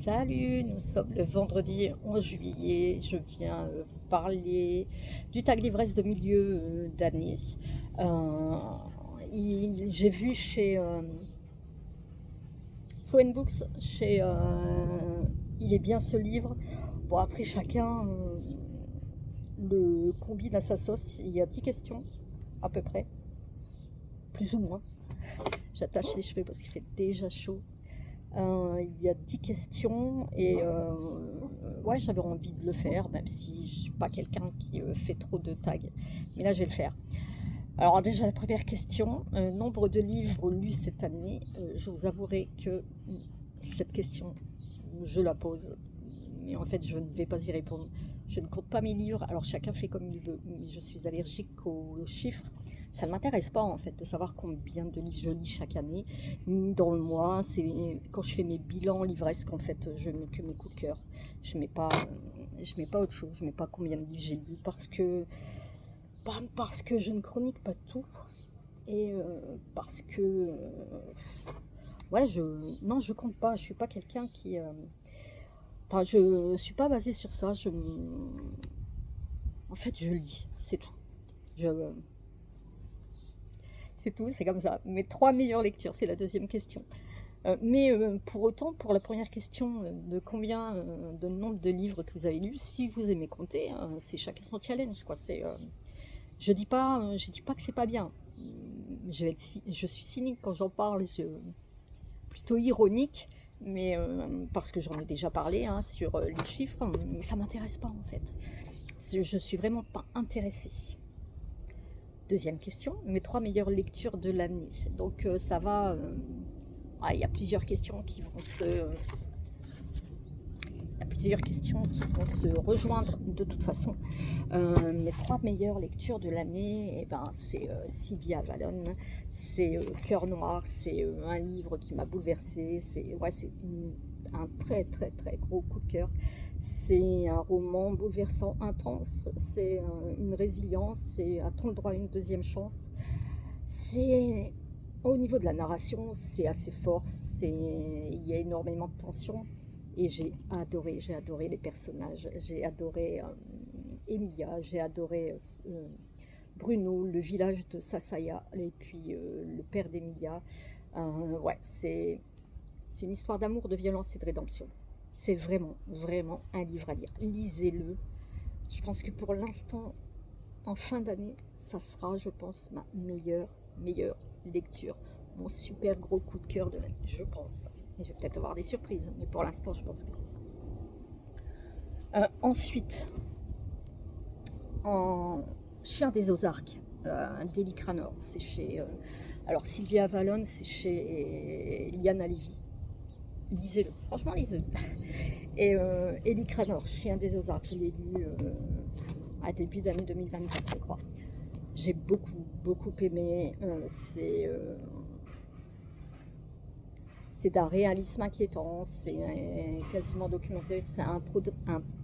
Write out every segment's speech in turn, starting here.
Salut, nous sommes le vendredi 11 juillet. Je viens vous parler du tag l'ivresse de milieu d'année. Euh, j'ai vu chez Cohen Books, il est bien ce livre. Bon, après, chacun le combine à sa sauce. Il y a 10 questions, à peu près, plus ou moins. J'attache les cheveux parce qu'il fait déjà chaud. Il y a 10 questions et ouais, j'avais envie de le faire, même si je suis pas quelqu'un qui fait trop de tags. Mais là, je vais le faire. Alors déjà, la première question, nombre de livres lus cette année. Je vous avouerai que cette question, je la pose, mais en fait, je ne vais pas y répondre. Je ne compte pas mes livres, alors chacun fait comme il veut, mais je suis allergique aux chiffres. Ça ne m'intéresse pas en fait de savoir combien de livres je lis chaque année, ni dans le mois. C'est quand je fais mes bilans livresques en fait, je mets que mes coups de cœur. Je mets pas autre chose. Je mets pas combien de livres j'ai lu parce que je ne chronique pas tout et parce que ouais non je compte pas. Je suis pas quelqu'un qui enfin je suis pas basée sur ça. En fait je lis, c'est tout. Je C'est tout, c'est comme ça. Mes trois meilleures lectures, c'est la deuxième question. Mais pour autant, pour la première question de combien de nombre de livres que vous avez lus, si vous aimez compter, c'est chacun son challenge, quoi. Je dis pas que c'est pas bien. Je suis cynique quand j'en parle, plutôt ironique, mais parce que j'en ai déjà parlé hein, sur les chiffres, mais ça m'intéresse pas en fait. Je suis vraiment pas intéressée. Deuxième question, mes trois meilleures lectures de l'année. Donc ça va. Il y a plusieurs questions qui vont se rejoindre de toute façon. Mes trois meilleures lectures de l'année, eh ben, c'est Sylvia Valon, c'est Cœur Noir, c'est un livre qui m'a bouleversée, c'est un très très très gros coup de cœur. C'est un roman bouleversant, intense, c'est une résilience, c'est a-t-on le droit à une deuxième chance. C'est au niveau de la narration, c'est assez fort, il y a énormément de tension et j'ai adoré les personnages, j'ai adoré Emilia, j'ai adoré Bruno, le village de Sassaya et puis le père d'Emilia. Ouais, c'est une histoire d'amour, de violence et de rédemption. C'est vraiment, vraiment un livre à lire. Lisez-le. Je pense que pour l'instant, en fin d'année, ça sera, je pense, ma meilleure lecture. Mon super gros coup de cœur de l'année, je pense. Et je vais peut-être avoir des surprises, mais pour l'instant, je pense que c'est ça. Ensuite, en Chien des Ozarks, d'Eli Cranor, c'est chez... alors, Sylvia Valon, c'est chez Liana Levy. Lisez-le, franchement, lisez-le. Et Eli Cranor, Chien des Ozarks, je l'ai lu à début d'année 2024, je crois. J'ai beaucoup aimé. C'est d'un réalisme inquiétant, c'est quasiment documentaire. C'est un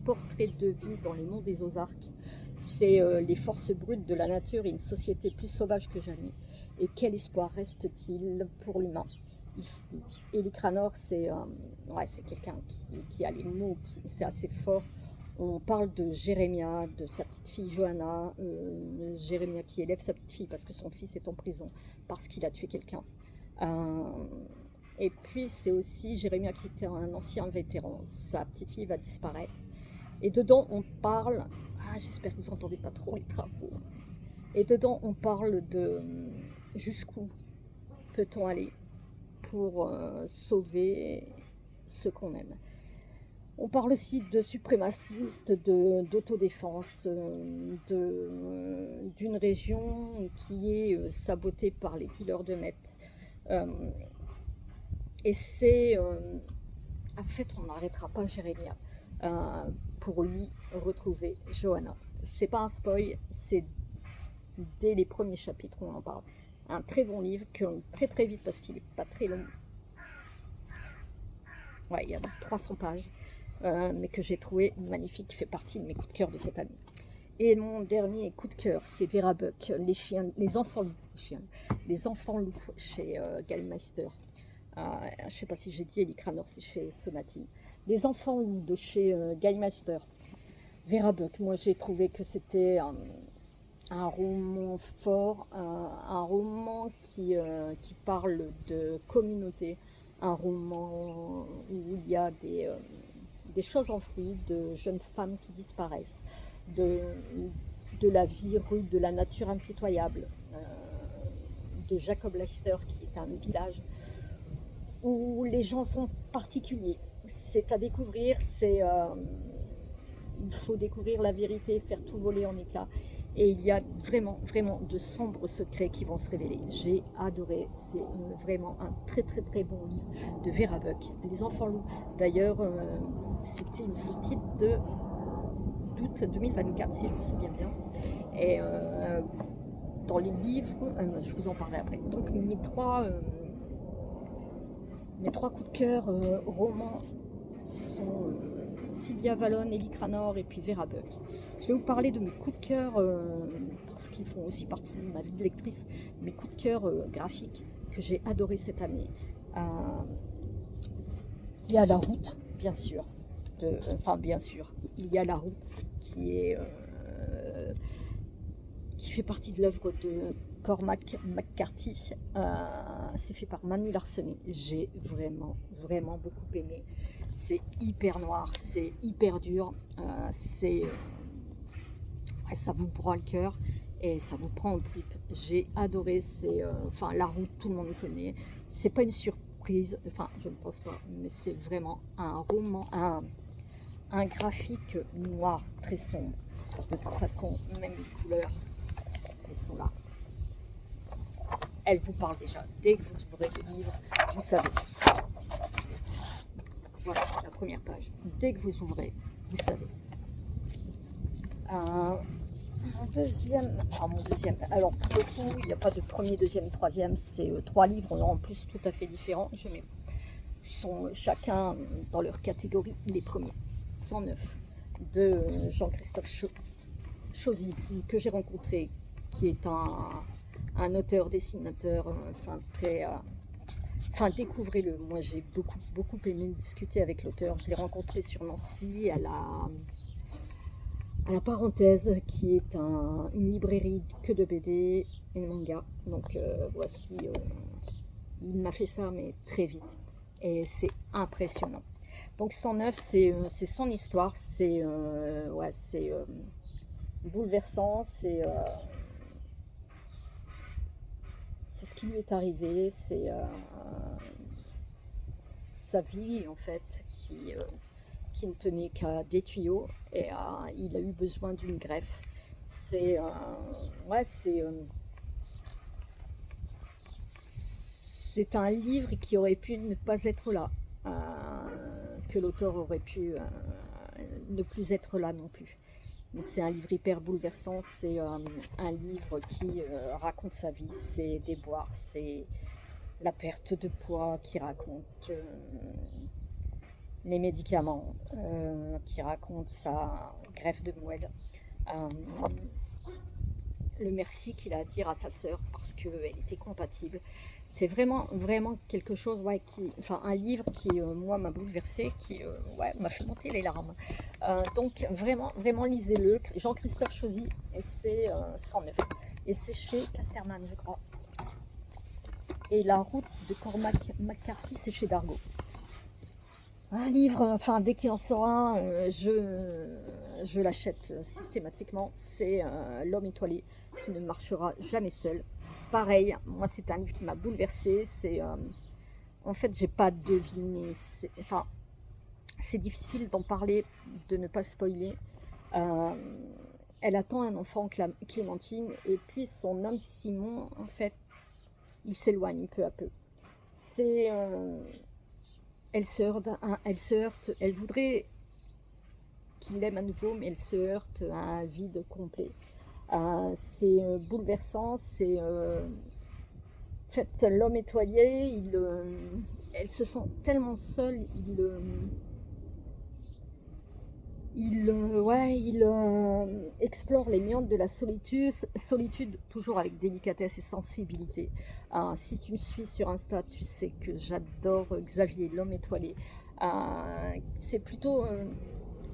portrait de vie dans les monts des Ozarks. C'est les forces brutes de la nature et une société plus sauvage que jamais. Et quel espoir reste-t-il pour l'humain? Eli Cranor, ouais, c'est quelqu'un qui a les mots, c'est assez fort. On parle de Jérémia, de sa petite fille Johanna, Jérémia qui élève sa petite fille parce que son fils est en prison, parce qu'il a tué quelqu'un. Euh, et puis c'est aussi Jérémia qui était un ancien vétéran, sa petite fille va disparaître. Et dedans on parle, j'espère que vous n'entendez pas trop les travaux, et dedans on parle de jusqu'où peut-on aller pour sauver ce qu'on aime. On parle aussi de suprémacistes, d'autodéfense, d'une région qui est sabotée par les dealers de meth. Euh, et c'est... en fait, on n'arrêtera pas Jérémia pour lui retrouver Johanna. C'est pas un spoil, c'est dès les premiers chapitres on en parle. Un très bon livre, très très vite parce qu'il n'est pas très long. Ouais, il y a 300 pages. Mais que j'ai trouvé magnifique, qui fait partie de mes coups de cœur de cette année. Et mon dernier coup de cœur, c'est Vera Buck, les enfants loups chez Gallmeister. Je ne sais pas si j'ai dit Eli Cranor, c'est chez Sonatine. Les enfants loups de chez Gallmeister. Vera Buck, moi j'ai trouvé que c'était un roman fort, un roman qui parle de communauté, un roman où il y a des choses enfouies, de jeunes femmes qui disparaissent, de, de la vie rude, de la nature impitoyable, de Jacob Lester qui est un village où les gens sont particuliers. C'est à découvrir, il faut découvrir la vérité, faire tout voler en éclats. Et il y a vraiment, vraiment de sombres secrets qui vont se révéler. J'ai adoré, c'est vraiment un très très très bon livre de Vera Buck, Les Enfants Loups. D'ailleurs, c'était une sortie d'août 2024, si je me souviens bien. Et dans les livres, je vous en parlerai après. Donc mes trois coups de cœur romans, ce sont Sylvia Wallon, Ellie Cranor et puis Vera Buck. Je vais vous parler de mes coups de cœur, parce qu'ils font aussi partie de ma vie de lectrice, mes coups de cœur graphiques que j'ai adoré cette année. Il y a La Route, bien sûr. Bien sûr, il y a La Route qui fait partie de l'œuvre de Cormac McCarthy. C'est fait par Manu Larsenet. J'ai vraiment, vraiment beaucoup aimé. C'est hyper noir, c'est hyper dur, ça vous broie le cœur et ça vous prend au trip. J'ai adoré, La Route, tout le monde le connaît. C'est pas une surprise, je ne pense pas, mais c'est vraiment un roman, un graphique noir très sombre. De toute façon, même les couleurs, elles sont là. Elles vous parlent déjà. Dès que vous ouvrez le livre, vous savez. Voilà la première page. Dès que vous ouvrez, vous savez. Mon deuxième. Alors pour le coup, il n'y a pas de premier, deuxième, troisième. C'est trois livres en plus tout à fait différents. Ils sont chacun dans leur catégorie. Les premiers, 109, de Jean-Christophe Chauzy, que j'ai rencontré, qui est un auteur, dessinateur, découvrez-le. Moi, j'ai beaucoup, beaucoup aimé discuter avec l'auteur. Je l'ai rencontré sur Nancy, à la Parenthèse, qui est une librairie que de BD et manga. Donc, voici, il m'a fait ça, mais très vite. Et c'est impressionnant. Donc, 109, c'est son histoire. C'est bouleversant. C'est ce qui lui est arrivé, c'est sa vie en fait qui ne tenait qu'à des tuyaux et il a eu besoin d'une greffe. C'est un livre qui aurait pu ne pas être là, que l'auteur aurait pu ne plus être là non plus. C'est un livre hyper bouleversant, c'est un livre qui raconte sa vie, ses déboires, c'est la perte de poids, qui raconte les médicaments, qui raconte sa greffe de moelle, le merci qu'il a à dire à sa sœur parce qu'elle était compatible. C'est vraiment, vraiment quelque chose, un livre qui, moi, m'a bouleversée, qui m'a fait monter les larmes. Donc, vraiment, vraiment, lisez-le. Jean-Christophe Chauzy, et c'est 109. Et c'est chez Casterman, je crois. Et La Route de Cormac McCarthy, c'est chez Dargaud. Un livre, dès qu'il en sort un, je l'achète systématiquement. C'est L'Homme étoilé, qui ne marchera jamais seul. Pareil, moi c'est un livre qui m'a bouleversée. En fait, j'ai pas deviné. C'est difficile d'en parler, de ne pas spoiler. Elle attend un enfant, Clémentine, et puis son homme Simon, en fait, il s'éloigne peu à peu. Elle se heurte, elle voudrait qu'il l'aime à nouveau, mais elle se heurte à un vide complet. C'est bouleversant, en fait, l'homme étoilé, elle se sent tellement seule, il explore les méandres de la solitude, toujours avec délicatesse et sensibilité. Si tu me suis sur Insta, tu sais que j'adore Xavier, l'homme étoilé. C'est plutôt,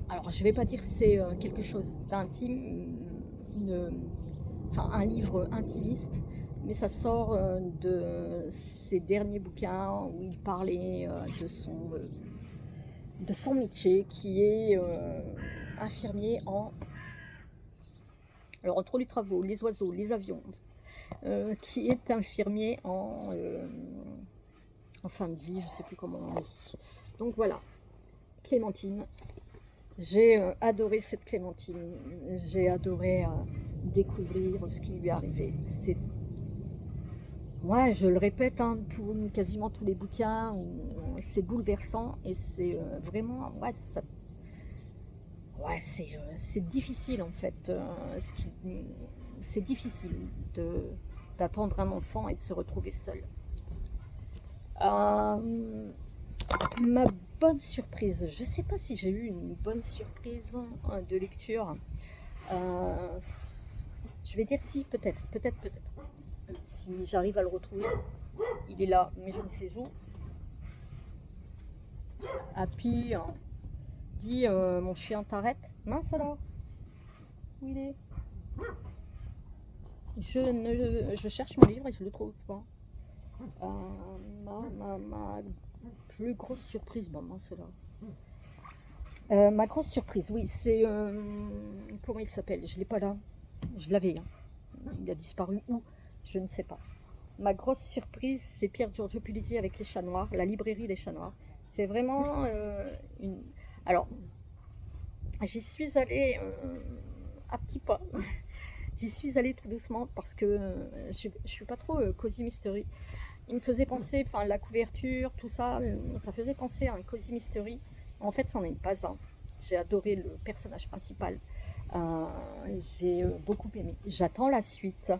alors je vais pas dire que c'est quelque chose d'intime, enfin un livre intimiste, mais ça sort de ses derniers bouquins où il parlait de son métier qui est infirmier en... Alors entre les travaux, les oiseaux, les avions, qui est infirmier en fin de vie, je ne sais plus comment on dit. Donc voilà, Clémentine. J'ai adoré cette Clémentine. J'ai adoré découvrir ce qui lui est arrivé. Ouais, je le répète, hein, quasiment tous les bouquins, c'est bouleversant et c'est vraiment, ouais, c'est difficile en fait. C'est difficile d'attendre un enfant et de se retrouver seul. Euh, Ma bonne surprise, je sais pas si j'ai eu une bonne surprise de lecture. Euh, je vais dire si, peut-être. Si j'arrive à le retrouver, il est là, mais je ne sais où. Happy dit mon chien t'arrête. Mince alors, où il est? Je cherche mon livre et je le trouve pas. Ma plus grosse surprise, bon, mince là. Ma grosse surprise, oui, c'est comment il s'appelle? Je l'ai pas là. Je l'avais. Hein. Il a disparu où? Je ne sais pas. Ma grosse surprise, c'est Pierre Giorgio Puliti avec les chats noirs, la librairie des chats noirs. C'est vraiment une. Alors, j'y suis allée à petits pas. J'y suis allée tout doucement parce que je suis pas trop cozy mystery. Il me faisait penser, enfin la couverture, tout ça, ça faisait penser à un cozy mystery. En fait, c'en est pas un. J'ai adoré le personnage principal. Euh, j'ai beaucoup aimé. J'attends la suite.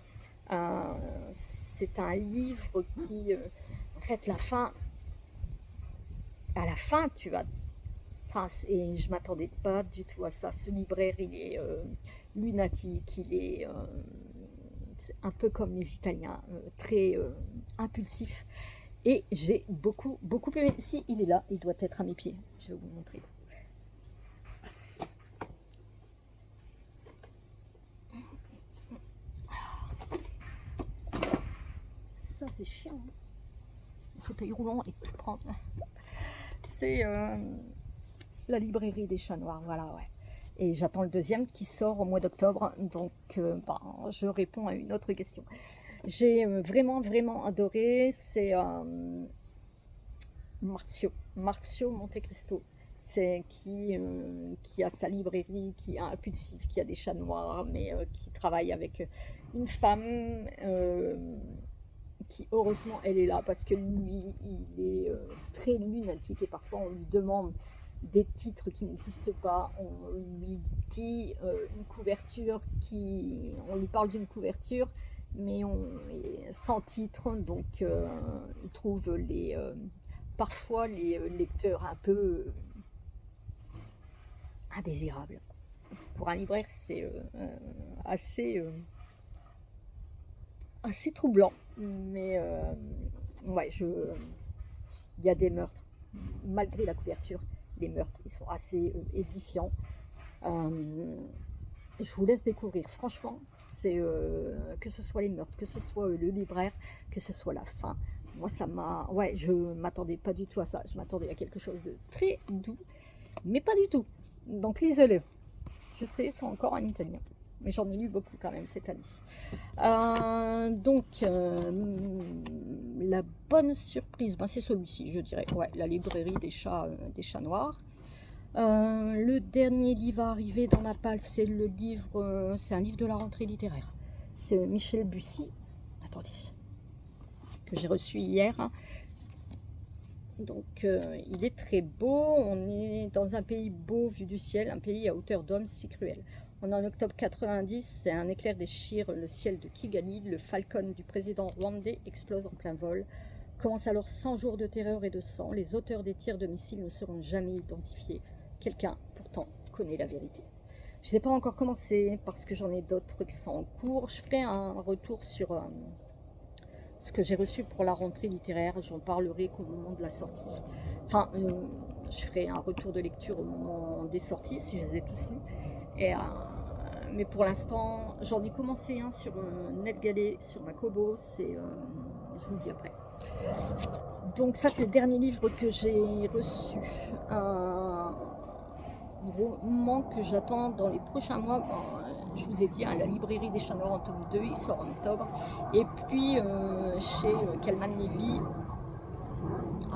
Euh, c'est un livre qui, en fait, à la fin, tu vas... Enfin, et je m'attendais pas du tout à ça. Ce libraire, il est lunatique, il est un peu comme les Italiens, très impulsif. Et j'ai beaucoup aimé. Si, il est là, il doit être à mes pieds. Je vais vous montrer. Ça, c'est chiant. Hein. Le fauteuil roulant et tout prendre. C'est la librairie des chats noirs, voilà, ouais. Et j'attends le deuxième qui sort au mois d'octobre. Donc, je réponds à une autre question. J'ai vraiment adoré. C'est Marzio Montecristo. C'est qui a sa librairie, qui est impulsif, qui a des chats noirs, mais qui travaille avec une femme qui, heureusement, elle est là parce que lui, il est très lunatique et parfois on lui demande des titres qui n'existent pas. On lui dit une couverture on lui parle d'une couverture, mais sans titre, donc il trouve parfois les lecteurs un peu indésirables. Pour un libraire, c'est assez, assez troublant, mais ouais, il y a des meurtres, malgré la couverture. Les meurtres, ils sont assez édifiants. Je vous laisse découvrir. Franchement, c'est que ce soit les meurtres, que ce soit le libraire, que ce soit la fin. Moi, ça m'a... Ouais, je m'attendais pas du tout à ça. Je m'attendais à quelque chose de très doux, mais pas du tout. Donc, lisez-le. Je sais, c'est encore en italien. Mais j'en ai lu beaucoup quand même cette année. Donc, la bonne surprise, ben, c'est celui-ci, je dirais. Ouais, la librairie des chats noirs. Le dernier livre à arriver dans ma palle, c'est c'est un livre de la rentrée littéraire. C'est Michel Bussy. Attendez, que j'ai reçu hier. Hein. Donc, il est très beau. On est dans un pays beau vu du ciel, un pays à hauteur d'homme si cruel. On est en octobre 90, c'est un éclair déchire le ciel de Kigali. Le Falcon du président rwandais explose en plein vol. Commence alors 100 jours de terreur et de sang. Les auteurs des tirs de missiles ne seront jamais identifiés. Quelqu'un, pourtant, connaît la vérité. Je n'ai pas encore commencé parce que j'en ai d'autres qui sont en cours. Je ferai un retour sur ce que j'ai reçu pour la rentrée littéraire. J'en parlerai qu'au moment de la sortie. Enfin, je ferai un retour de lecture au moment des sorties, si je les ai tous lus. Et, mais pour l'instant, j'en ai commencé un sur NetGalley, sur ma Kobo, je vous le dis après. Donc ça, c'est le dernier livre que j'ai reçu. Un roman que j'attends dans les prochains mois. Bon, je vous ai dit, hein, La librairie des chats noirs en tome 2, il sort en octobre. Et puis, chez Calman Levy,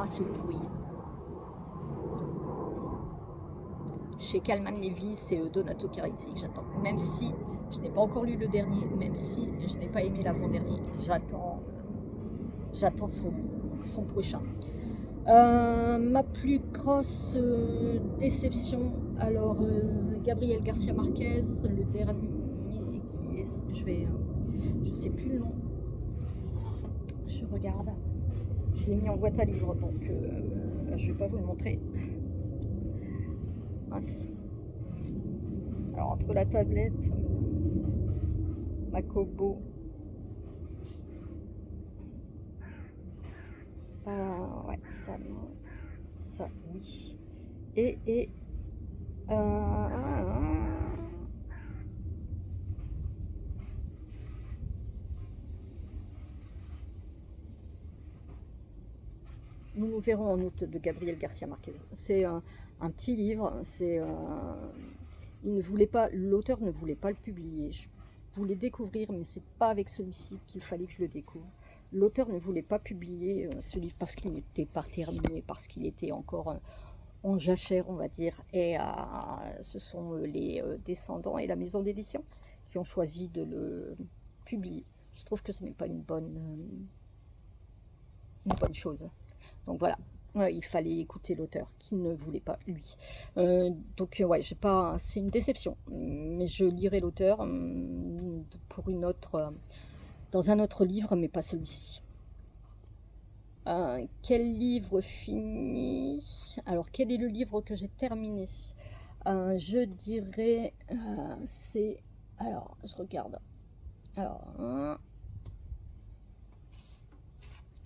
c'est pourri. Chez Calman Levy, c'est Donato Carezzi que j'attends. Même si je n'ai pas encore lu le dernier, même si je n'ai pas aimé l'avant-dernier, j'attends son prochain. Ma plus grosse déception, alors Gabriel Garcia Marquez, le dernier qui est, je sais plus le nom, je regarde, je l'ai mis en boîte à livres, donc je vais pas vous le montrer. Mince. Alors entre la tablette, ma Kobo, ouais, ça oui, et nous verrons en août de Gabriel Garcia Marquez. C'est un petit livre, l'auteur ne voulait pas le publier. Je voulais découvrir, mais c'est pas avec celui-ci qu'il fallait que je le découvre. L'auteur ne voulait pas publier ce livre parce qu'il n'était pas terminé, parce qu'il était encore en jachère, on va dire. Et ce sont les descendants et la maison d'édition qui ont choisi de le publier. Je trouve que ce n'est pas une bonne chose. Donc voilà, il fallait écouter l'auteur qui ne voulait pas lui. Donc ouais, c'est une déception, mais je lirai l'auteur pour dans un autre livre, mais pas celui-ci. Quel livre fini? Alors quel est le livre que j'ai terminé? Je dirais alors je regarde. Alors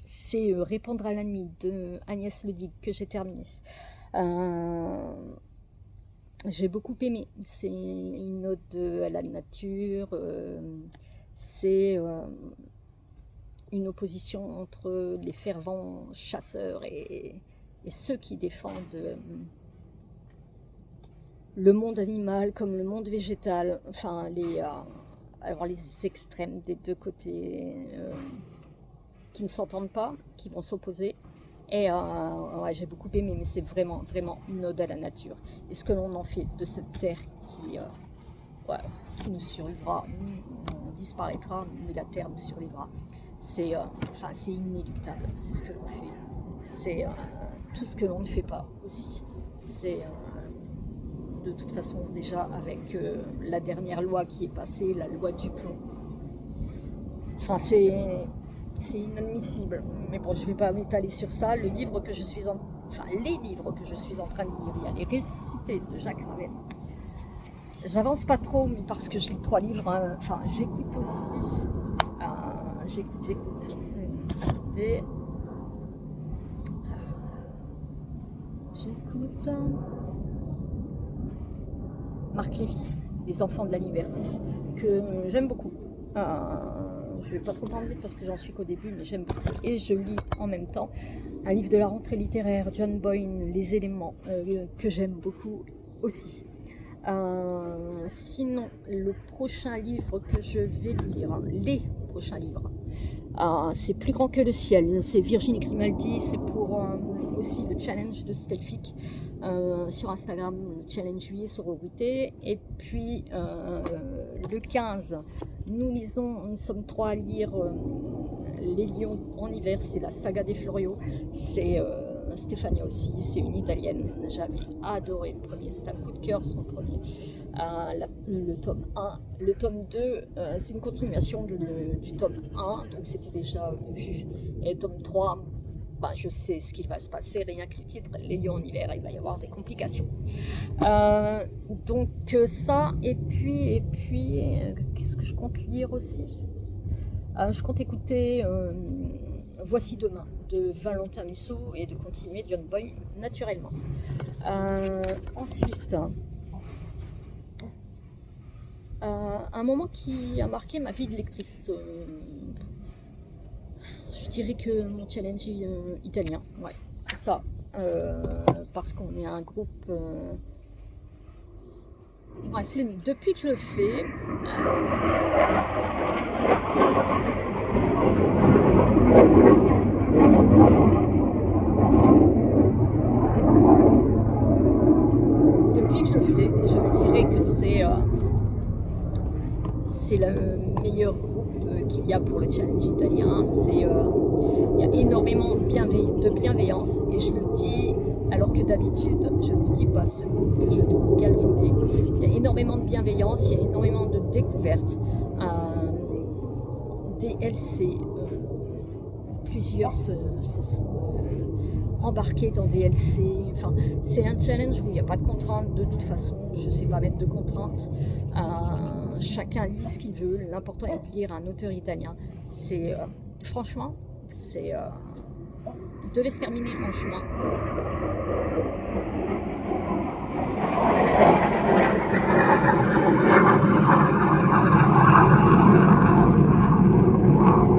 c'est Répondre à la nuit de Agnès Ledigue que j'ai terminé. J'ai beaucoup aimé. C'est une ode à la nature. C'est une opposition entre les fervents chasseurs et ceux qui défendent le monde animal comme le monde végétal. Enfin, alors les extrêmes des deux côtés qui ne s'entendent pas, qui vont s'opposer. Et ouais, j'ai beaucoup aimé, mais c'est vraiment, vraiment une ode à la nature. Et ce que l'on en fait de cette terre qui nous survivra, on disparaîtra, mais la terre nous survivra. C'est inéluctable, c'est ce que l'on fait. C'est tout ce que l'on ne fait pas aussi. C'est de toute façon déjà avec la dernière loi qui est passée, la loi du plomb. Enfin, c'est inadmissible. Mais bon, je ne vais pas m'étaler sur ça. Les livres que je suis en train de lire, il y a Les Récités de Jacques Ravel. J'avance pas trop, mais parce que je lis 3 livres. J'écoute aussi. J'écoute. Attendez. J'écoute. Marc Lévy, Les Enfants de la Liberté, que j'aime beaucoup. Je ne vais pas trop en dire parce que j'en suis qu'au début, mais j'aime beaucoup. Et je lis en même temps un livre de la rentrée littéraire, John Boyne, Les Éléments, que j'aime beaucoup aussi. Sinon, le prochain livre que je vais lire, les prochains livres, c'est Plus grand que le ciel, c'est Virginie Grimaldi, c'est pour aussi le challenge de Stelfic sur Instagram, le challenge juillet sororité. Et puis le 15, nous sommes 3 à lire Les Lions en hiver, c'est la saga des Florio, c'est Stefania aussi, c'est une italienne, j'avais adoré le premier, c'est un coup de cœur son premier. Le tome 1, le tome 2, c'est une continuation du tome 1, donc c'était déjà vu, et le tome 3, je sais ce qu'il va se passer, rien que le titre, Les Lions en hiver, il va y avoir des complications. Donc ça, et puis qu'est-ce que je compte lire aussi? Je compte écouter Voici demain, de Valentin Musso et de continuer John Boy naturellement. Ensuite, un moment qui a marqué ma vie de lectrice, je dirais que mon challenge italien, ouais, ça, parce qu'on est un groupe, ouais, depuis que je le fais, je dirais que c'est le meilleur groupe qu'il y a pour le challenge italien. Il y a énormément de bienveillance, et je le dis alors que d'habitude je ne dis pas, ce mot que je trouve galvaudé. Il y a énormément de bienveillance, il y a énormément de découvertes. DLC, plusieurs se sont embarqués dans DLC. Enfin, c'est un challenge où il n'y a pas de contraintes de toute façon. Je ne sais pas mettre de contraintes. Chacun lit ce qu'il veut. L'important est de lire un auteur italien. Franchement, il devait se terminer en juin.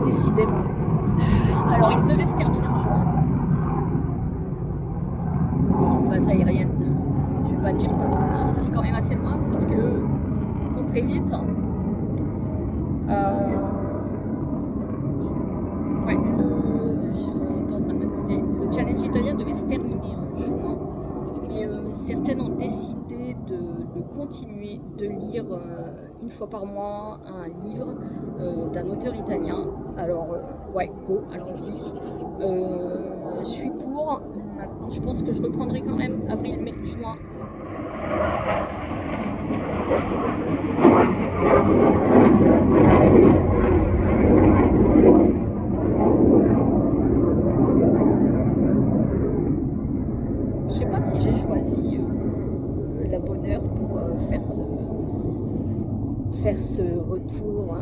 Décidément. Alors, il devait se terminer en juin. Une base aérienne, je ne vais pas dire pas trop loin, c'est quand même assez loin, sauf que on très vite. Ouais, j'étais en train de me demander, le challenge italien devait se terminer en juin, mais certaines ont décidé de continuer de lire une fois par mois un livre d'un auteur italien. Alors, ouais, go, allons-y. Je suis pour. Maintenant, je pense que je reprendrai quand même avril, mai, juin. Je sais pas si j'ai choisi la bonne heure pour faire ce retour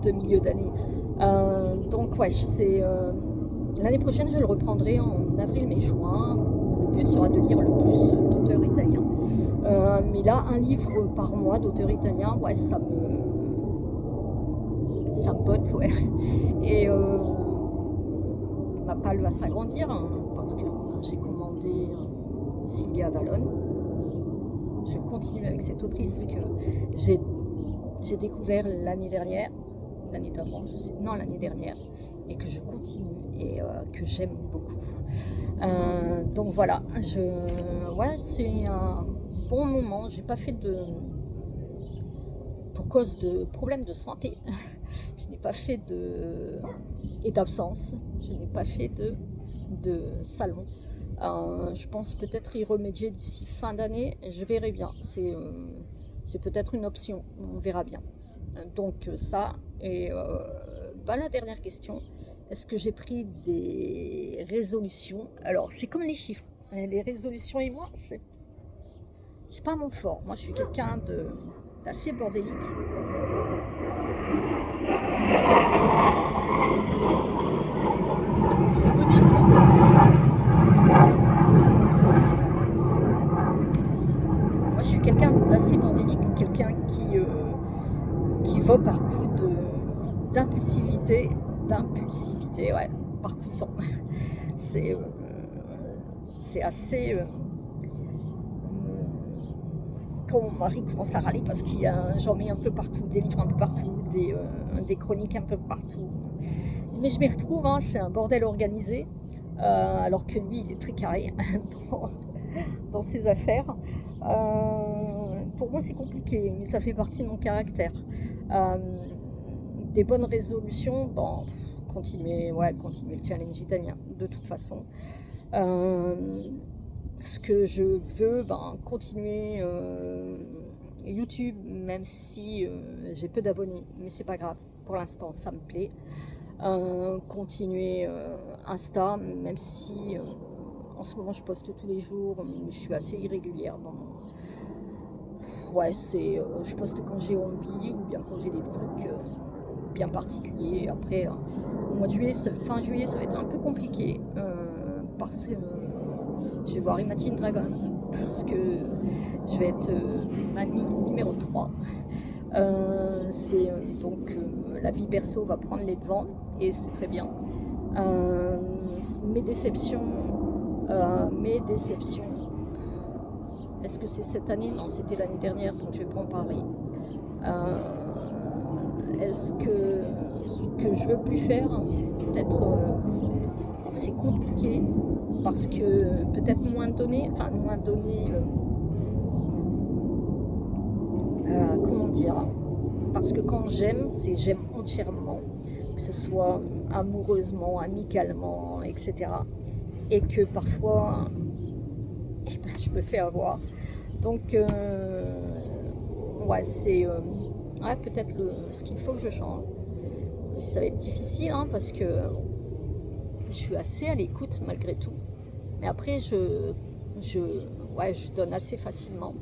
de milieu d'année. Donc ouais, l'année prochaine je le reprendrai en avril, mai, juin. Le but sera de lire le plus d'auteurs italiens. Mais là, un livre par mois d'auteurs italiens, ouais, ça me botte, ouais. Et ma palle va s'agrandir, hein, parce que j'ai commandé Silvia Avallone. Je continue avec cette autrice que j'ai découvert l'année dernière, l'année d'avant, je sais, non, l'année dernière, et que je continue et que j'aime beaucoup. Donc voilà, ouais, c'est un bon moment. J'ai pas fait pour cause de problèmes de santé, je n'ai pas fait et d'absence, je n'ai pas fait de salon. Je pense peut-être y remédier d'ici fin d'année, je verrai bien. C'est peut-être une option, on verra bien. Donc ça, et la dernière question, est-ce que j'ai pris des résolutions? Alors c'est comme les chiffres, les résolutions et moi, c'est pas mon fort. Moi je suis quelqu'un d'assez bordélique. Je vous dis tout. Moi je suis quelqu'un d'assez bordélique, quelqu'un qui va par coup d'impulsivité, ouais, par coup de sang. C'est assez... quand mon mari commence à râler parce j'en mets un peu partout, des livres un peu partout, des chroniques un peu partout. Mais je m'y retrouve, hein, c'est un bordel organisé, alors que lui, il est très carré dans ses affaires. Pour moi, c'est compliqué, mais ça fait partie de mon caractère. Des bonnes résolutions, bon, continuer le challenge italien, de toute façon. Ce que je veux, continuer YouTube, même si j'ai peu d'abonnés, mais c'est pas grave, pour l'instant ça me plaît. Continuer Insta, même si en ce moment je poste tous les jours, mais je suis assez irrégulière ouais, je poste quand j'ai envie ou bien quand j'ai des trucs bien particulier. Après, au mois de juillet, fin juillet, ça va être un peu compliqué parce que je vais voir Imagine Dragons, parce que je vais être mamie numéro 3. Donc la vie perso va prendre les devants et c'est très bien. Mes déceptions, est-ce que c'est cette année? Non, c'était l'année dernière, donc je vais pas en parler. Est-ce que ce que je veux plus faire, peut-être c'est compliqué parce que peut-être moins donné, comment dire, parce que quand j'aime, j'aime entièrement, que ce soit amoureusement, amicalement, etc. Et que parfois, je me fais avoir. Donc, ouais, c'est peut-être ce qu'il faut que je change. Ça va être difficile parce que je suis assez à l'écoute malgré tout. Mais après, je donne assez facilement.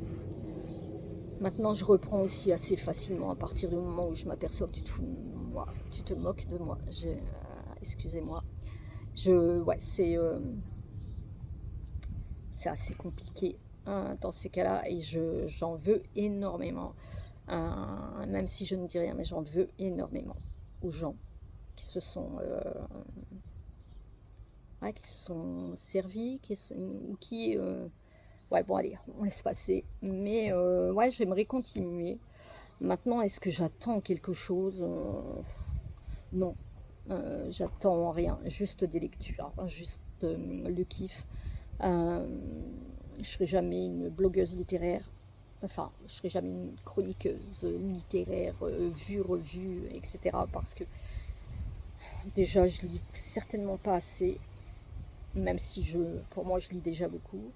Maintenant, je reprends aussi assez facilement à partir du moment où je m'aperçois que tu te fous de moi, tu te moques de moi. Excusez-moi. C'est assez compliqué dans ces cas-là et j'en veux énormément. Même si je ne dis rien, mais j'en veux énormément aux gens qui se sont servis, bon allez, on laisse passer. Mais j'aimerais continuer. Maintenant, est-ce que j'attends quelque chose? Non, j'attends rien, juste des lectures, juste le kiff. Je serai jamais une blogueuse littéraire. Enfin, je serai jamais une chroniqueuse littéraire vue, revue, etc. Parce que déjà, je lis certainement pas assez, même si pour moi, je lis déjà beaucoup.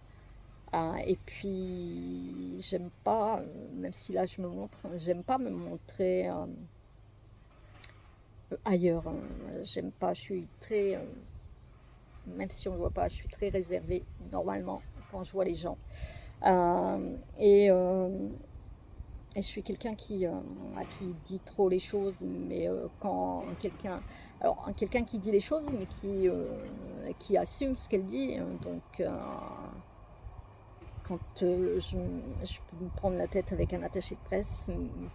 Et puis, j'aime pas, même si là je me montre, j'aime pas me montrer ailleurs. J'aime pas, je suis très, même si on ne voit pas, je suis très réservée normalement quand je vois les gens. Et je suis quelqu'un qui dit trop les choses, mais quand quelqu'un qui dit les choses, mais qui assume ce qu'elle dit, donc quand je peux me prendre la tête avec un attaché de presse,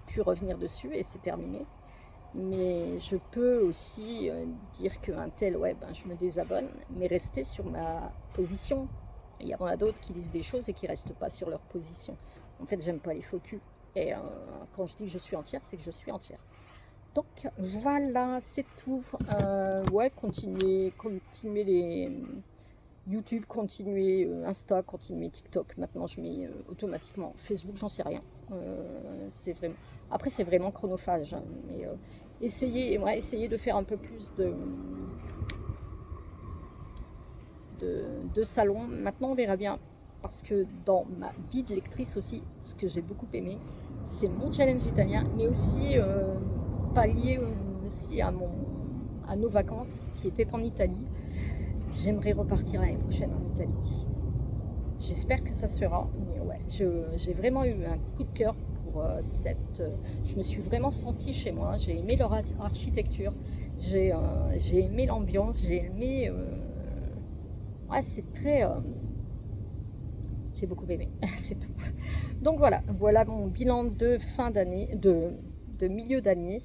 puis revenir dessus et c'est terminé. Mais je peux aussi dire qu'un tel, je me désabonne, mais rester sur ma position. Il y en a d'autres qui disent des choses et qui restent pas sur leur position. En fait, j'aime pas les faux culs. Et quand je dis que je suis entière, c'est que je suis entière. Donc voilà, c'est tout. Continuer les YouTube, continuer Insta, continuer TikTok. Maintenant, je mets automatiquement Facebook, j'en sais rien. Après, c'est vraiment chronophage. Mais essayer de faire un peu plus de salon. Maintenant, on verra bien. Parce que dans ma vie de lectrice aussi, ce que j'ai beaucoup aimé, c'est mon challenge italien, mais aussi pallier aussi à nos vacances qui étaient en Italie. J'aimerais repartir l'année prochaine en Italie. J'espère que ça sera. Mais j'ai vraiment eu un coup de cœur pour je me suis vraiment sentie chez moi. J'ai aimé leur architecture. J'ai aimé l'ambiance. J'ai aimé. C'est très. J'ai beaucoup aimé. C'est tout. Donc voilà mon bilan de fin d'année, de milieu d'année.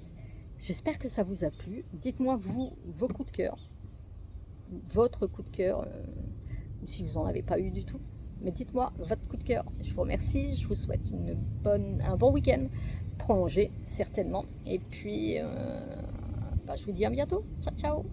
J'espère que ça vous a plu. Dites-moi vous vos coups de cœur. Votre coup de cœur, si vous n'en avez pas eu du tout, mais dites-moi votre coup de cœur. Je vous remercie, je vous souhaite un bon week-end prolongé certainement, et puis je vous dis à bientôt. Ciao ciao.